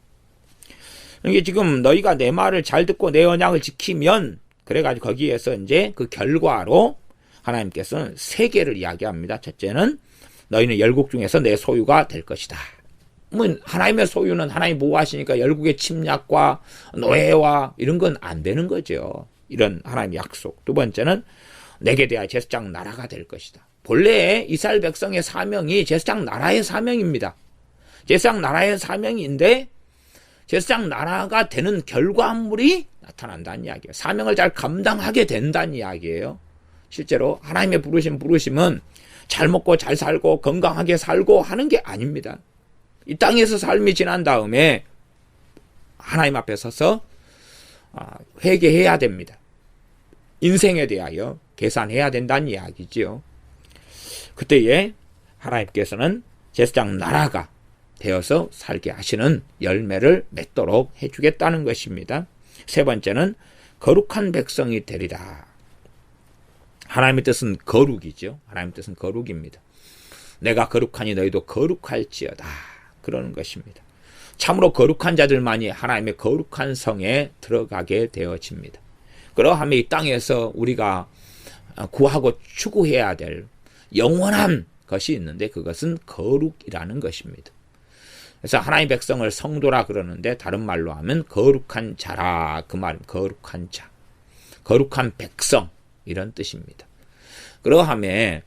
이게 지금 너희가 내 말을 잘 듣고 내 언약을 지키면, 그래가지고 거기에서 이제 그 결과로 하나님께서는 세 개를 이야기합니다. 첫째는 너희는 열국 중에서 내 소유가 될 것이다. 하나님의 소유는 하나님이 보호하시니까 열국의 침략과 노예와 이런 건 안 되는 거죠. 이런 하나님의 약속. 두 번째는 내게 대하여 제사장 나라가 될 것이다. 본래 이스라엘 백성의 사명이 제사장 나라의 사명입니다. 제사장 나라의 사명인데 제사장 나라가 되는 결과물이 나타난다는 이야기예요. 사명을 잘 감당하게 된다는 이야기예요. 실제로 하나님의 부르심은 잘 먹고 잘 살고 건강하게 살고 하는 게 아닙니다. 이 땅에서 삶이 지난 다음에 하나님 앞에 서서 회개해야 됩니다. 인생에 대하여 계산해야 된다는 이야기지요. 그때에 하나님께서는 제사장 나라가 되어서 살게 하시는 열매를 맺도록 해주겠다는 것입니다. 세 번째는 거룩한 백성이 되리라. 하나님의 뜻은 거룩이죠. 하나님의 뜻은 거룩입니다. 내가 거룩하니 너희도 거룩할지어다, 그러는 것입니다. 참으로 거룩한 자들만이 하나님의 거룩한 성에 들어가게 되어집니다. 그러하면 이 땅에서 우리가 구하고 추구해야 될 영원한 것이 있는데 그것은 거룩이라는 것입니다. 그래서 하나님의 백성을 성도라 그러는데 다른 말로 하면 거룩한 자라, 그 말은 거룩한 자, 거룩한 백성, 이런 뜻입니다. 그러하면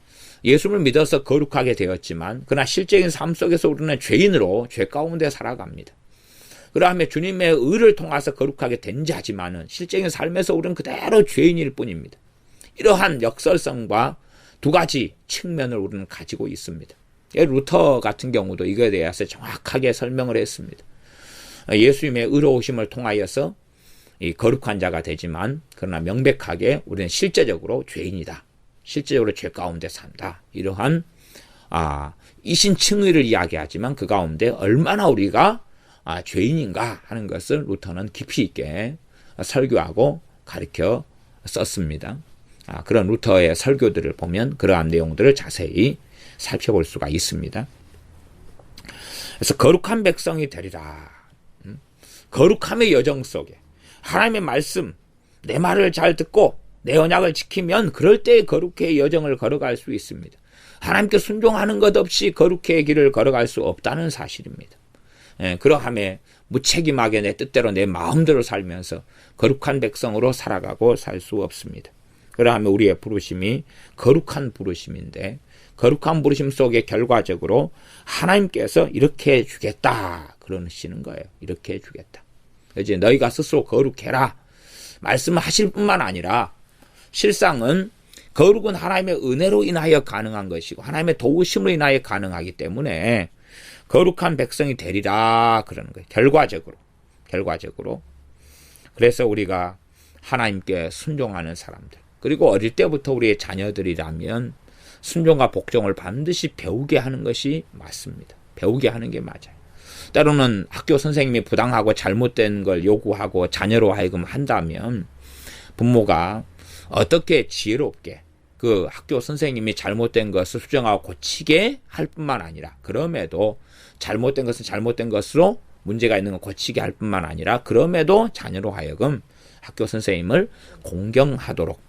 예수를 믿어서 거룩하게 되었지만 그러나 실제적인 삶 속에서 우리는 죄인으로 죄 가운데 살아갑니다. 그러하면 주님의 의를 통해서 거룩하게 된 자지만은 실제적인 삶에서 우리는 그대로 죄인일 뿐입니다. 이러한 역설성과 두 가지 측면을 우리는 가지고 있습니다. 루터 같은 경우도 이거에 대해서 정확하게 설명을 했습니다. 예수님의 의로우심을 통하여서 이 거룩한 자가 되지만 그러나 명백하게 우리는 실제적으로 죄인이다. 실제적으로 죄 가운데 산다. 이러한 이신칭의를 이야기하지만 그 가운데 얼마나 우리가 죄인인가 하는 것을 루터는 깊이 있게 설교하고 가르쳐 썼습니다. 그런 루터의 설교들을 보면 그러한 내용들을 자세히 살펴볼 수가 있습니다. 그래서 거룩한 백성이 되리라. 거룩함의 여정 속에 하나님의 말씀, 내 말을 잘 듣고 내 언약을 지키면 그럴 때 거룩의 여정을 걸어갈 수 있습니다. 하나님께 순종하는 것 없이 거룩의 길을 걸어갈 수 없다는 사실입니다. 그러함에 무책임하게 내 뜻대로 내 마음대로 살면서 거룩한 백성으로 살아가고 살 수 없습니다. 그러하면 우리의 부르심이 거룩한 부르심인데, 거룩한 부르심 속에 결과적으로 하나님께서 이렇게 해주겠다 그러시는 거예요. 이렇게 해주겠다. 이제 너희가 스스로 거룩해라 말씀하실 뿐만 아니라, 실상은 거룩은 하나님의 은혜로 인하여 가능한 것이고 하나님의 도우심으로 인하여 가능하기 때문에 거룩한 백성이 되리라 그러는 거예요. 결과적으로. 그래서 우리가 하나님께 순종하는 사람들, 그리고 어릴 때부터 우리의 자녀들이라면 순종과 복종을 반드시 배우게 하는 것이 맞습니다. 배우게 하는 게 맞아요. 때로는 학교 선생님이 부당하고 잘못된 걸 요구하고 자녀로 하여금 한다면 부모가 어떻게 지혜롭게 그 학교 선생님이 잘못된 것을 수정하고 고치게 할 뿐만 아니라, 그럼에도 잘못된 것은 잘못된 것으로 문제가 있는 건 고치게 할 뿐만 아니라, 그럼에도 자녀로 하여금 학교 선생님을 공경하도록,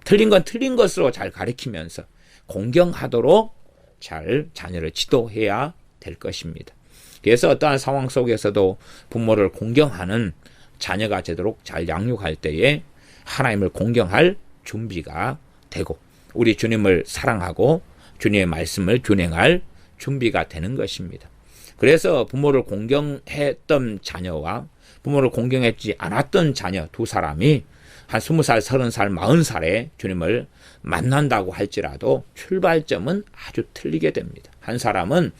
틀린 건 틀린 것으로 잘 가르치면서 공경하도록 잘 자녀를 지도해야 될 것입니다. 그래서 어떠한 상황 속에서도 부모를 공경하는 자녀가 되도록 잘 양육할 때에 하나님을 공경할 준비가 되고, 우리 주님을 사랑하고 주님의 말씀을 준행할 준비가 되는 것입니다. 그래서 부모를 공경했던 자녀와 부모를 공경했지 않았던 자녀 두 사람이 한 20살, 30살, 40살에 주님을 만난다고 할지라도 출발점은 아주 틀리게 됩니다. 한 사람은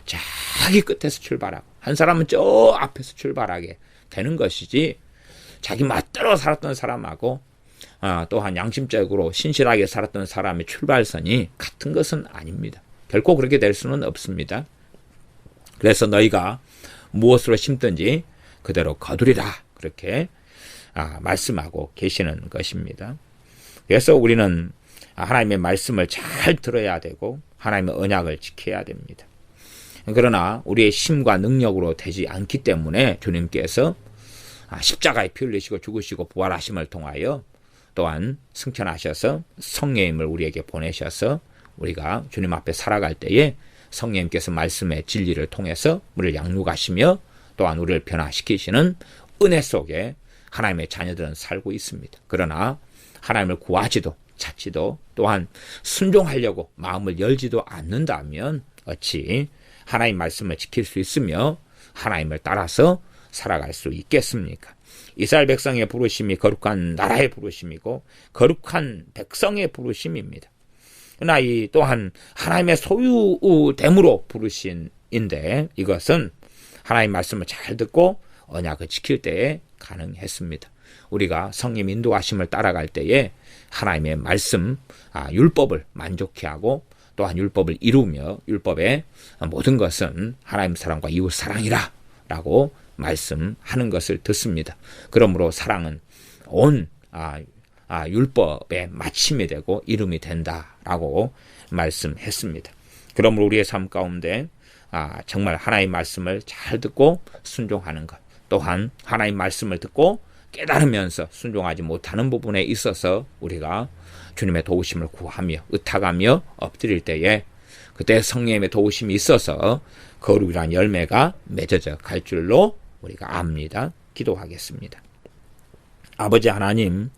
자기 끝에서 출발하고 한 사람은 저 앞에서 출발하게 되는 것이지, 자기 멋대로 살았던 사람하고 또한 양심적으로 신실하게 살았던 사람의 출발선이 같은 것은 아닙니다. 결코 그렇게 될 수는 없습니다. 그래서 너희가 무엇으로 심든지 그대로 거두리라 그렇게 말씀하고 계시는 것입니다. 그래서 우리는 하나님의 말씀을 잘 들어야 되고 하나님의 언약을 지켜야 됩니다. 그러나 우리의 힘과 능력으로 되지 않기 때문에 주님께서 십자가에 피 흘리시고 죽으시고 부활하심을 통하여 또한 승천하셔서 성령님을 우리에게 보내셔서 우리가 주님 앞에 살아갈 때에 성령님께서 말씀의 진리를 통해서 우리를 양육하시며 또한 우리를 변화시키시는 은혜 속에 하나님의 자녀들은 살고 있습니다. 그러나 하나님을 구하지도 찾지도 또한 순종하려고 마음을 열지도 않는다면 어찌 하나님 말씀을 지킬 수 있으며 하나님을 따라서 살아갈 수 있겠습니까? 이스라엘 백성의 부르심이 거룩한 나라의 부르심이고 거룩한 백성의 부르심입니다. 그러나 이 또한 하나님의 소유됨으로 부르심인데, 이것은 하나님 말씀을 잘 듣고 언약을 지킬 때에 가능했습니다. 우리가 성령 인도하심을 따라갈 때에 하나님의 말씀, 율법을 만족해 하고 또한 율법을 이루며 율법의 모든 것은 하나님 사랑과 이웃 사랑이라 라고 말씀하는 것을 듣습니다. 그러므로 사랑은 온 율법의 마침이 되고 이름이 된다라고 말씀했습니다. 그러므로 우리의 삶 가운데 정말 하나님 말씀을 잘 듣고 순종하는 것, 또한 하나님 말씀을 듣고 깨달으면서 순종하지 못하는 부분에 있어서 우리가 주님의 도우심을 구하며 의탁하며 엎드릴 때에 그때 성령님의 도우심이 있어서 거룩이란 열매가 맺어져 갈 줄로 우리가 압니다. 기도하겠습니다. 아버지 하나님,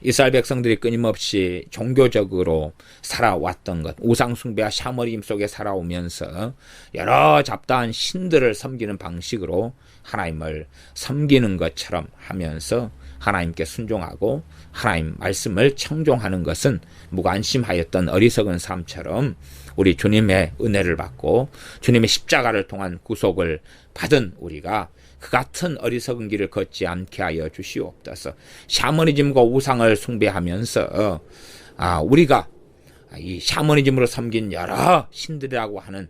이스라엘 백성들이 끊임없이 종교적으로 살아왔던 것, 우상숭배와 샤머니즘 속에 살아오면서 여러 잡다한 신들을 섬기는 방식으로 하나님을 섬기는 것처럼 하면서 하나님께 순종하고 하나님 말씀을 청종하는 것은 무관심하였던 어리석은 삶처럼 우리 주님의 은혜를 받고 주님의 십자가를 통한 구속을 받은 우리가 그 같은 어리석은 길을 걷지 않게 하여 주시옵소서. 샤머니즘과 우상을 숭배하면서 우리가 이 샤머니즘으로 섬긴 여러 신들이라고 하는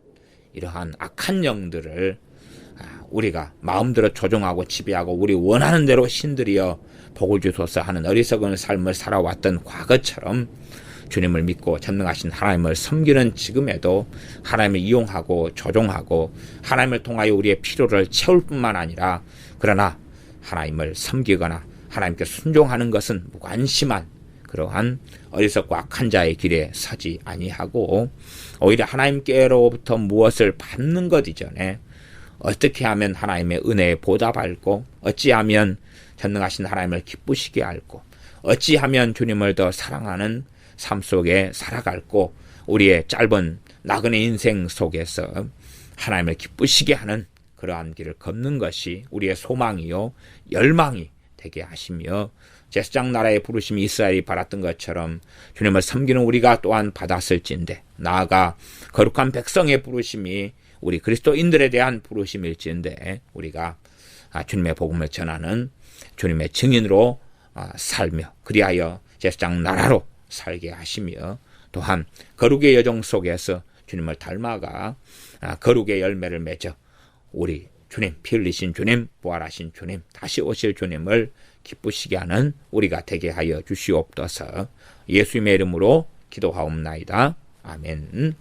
이러한 악한 영들을 우리가 마음대로 조종하고 지배하고 우리 원하는 대로 신들이여 복을 주소서 하는 어리석은 삶을 살아왔던 과거처럼 주님을 믿고 전능하신 하나님을 섬기는 지금에도 하나님을 이용하고 조종하고 하나님을 통하여 우리의 필요를 채울 뿐만 아니라, 그러나 하나님을 섬기거나 하나님께 순종하는 것은 무관심한 그러한 어리석고 악한 자의 길에 서지 아니하고 오히려 하나님께로부터 무엇을 받는 것 이전에 어떻게 하면 하나님의 은혜에 보답할고 어찌하면 전능하신 하나님을 기쁘시게 할고 어찌하면 주님을 더 사랑하는 삶 속에 살아갈고 우리의 짧은 나그네 인생 속에서 하나님을 기쁘시게 하는 그러한 길을 걷는 것이 우리의 소망이요 열망이 되게 하시며 제사장 나라의 부르심이 이스라엘이 받았던 것처럼 주님을 섬기는 우리가 또한 받았을진데 나아가 거룩한 백성의 부르심이 우리 그리스도인들에 대한 부르심일진데 우리가 주님의 복음을 전하는 주님의 증인으로 살며 그리하여 제사장 나라로 살게 하시며 또한 거룩의 여정 속에서 주님을 닮아가 거룩의 열매를 맺어 우리 주님, 피 흘리신 주님, 부활하신 주님, 다시 오실 주님을 기쁘시게 하는 우리가 되게 하여 주시옵소서. 예수님의 이름으로 기도하옵나이다. 아멘.